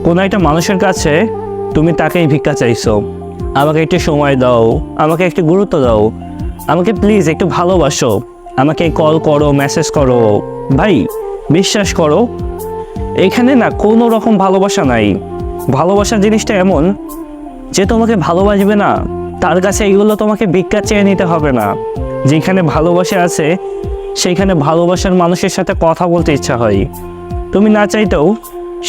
কোনো একটা মানুষের কাছে তুমি তাকেই ভিক্ষা চাইছো, আমাকে একটু সময় দাও, আমাকে একটু গুরুত্ব দাও, আমাকে প্লিজ একটু ভালোবাসো, আমাকে কল করো, মেসেজ করো। ভাই বিশ্বাস করো, এখানে না কোনো রকম ভালোবাসা নাই। ভালোবাসার জিনিসটা এমন যে তোমাকে ভালোবাসবে না তার কাছে এগুলো তোমাকে ভিক্ষা চেয়ে নিতে হবে না। যেখানে ভালোবাসা আছে সেইখানে ভালোবাসার মানুষের সাথে কথা বলতে ইচ্ছা হয়। তুমি না চাইতেও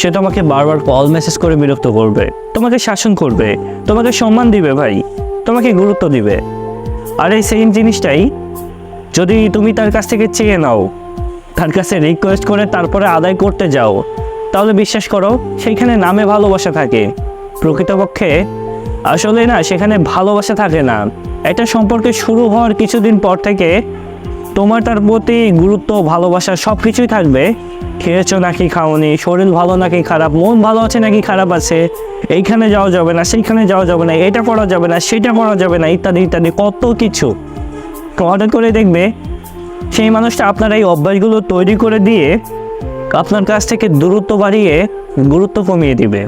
সে তোমাকে বারবার কল মেসেজ করে বিরক্ত করবে, তোমাকে শাসন করবে, তোমাকে সম্মান দিবে ভাই, তোমাকে গুরুত্ব দিবে। আর এই সেম জিনিসটাই যদি তুমি তার কাছ থেকে চেয়ে নাও, তার কাছে রিকোয়েস্ট করে তারপরে আদায় করতে যাও, তাহলে বিশ্বাস করো সেইখানে নামে ভালোবাসা থাকে, প্রকৃতপক্ষে আসলে না সেখানে ভালোবাসা থাকে না। একটা সম্পর্কে শুরু হওয়ার কিছুদিন পর থেকে তোমার তার প্রতি গুরুত্ব, ভালোবাসা সব কিছুই থাকবে। খেয়েছো নাকি খাওনি, শরীর ভালো নাকি খারাপ, মন ভালো আছে নাকি খারাপ আছে, এইখানে যাওয়া যাবে না, সেইখানে যাওয়া যাবে না, এটা করা যাবে না, সেটা করা যাবে না, ইত্যাদি ইত্যাদি কত কিছু। হঠাৎ করে দেখবে সেই মানুষটা আপনার এই অভ্যাসগুলো তৈরি করে দিয়ে আপনার কাছ থেকে দূরত্ব বাড়িয়ে গুরুত্ব কমিয়ে দিবে।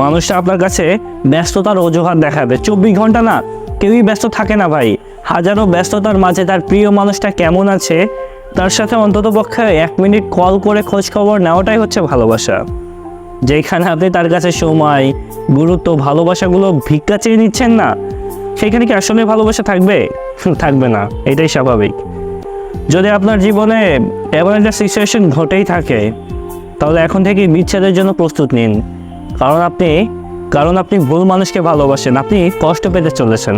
মানুষটা আপনার কাছে ব্যস্ততার অজুহাত দেখাবে। 24 ঘন্টা না কেউই ব্যস্ত থাকে না ভাই। হাজারো ব্যস্ততার মাঝে তার প্রিয় মানুষটা কেমন আছে তার সাথে অন্ততপক্ষে 1 মিনিট কল করে খোঁজ খবর নেওয়াটাই হচ্ছে ভালোবাসা। যেখানে আপনি তার কাছে সময়, গুরুত্ব, ভালোবাসাগুলো ভিক্ষা চেয়ে নিচ্ছেন না, সেখানে কি আসলে ভালোবাসা থাকবে? থাকবে না, এটাই স্বাভাবিক। যদি আপনার জীবনে এমন একটা সিচুয়েশন ঘটেই থাকে তাহলে এখন থেকে বিচ্ছেদের জন্য প্রস্তুত নিন। কারণ আপনি ভুল মানুষকে ভালোবাসেন, আপনি কষ্ট পেতে চলেছেন।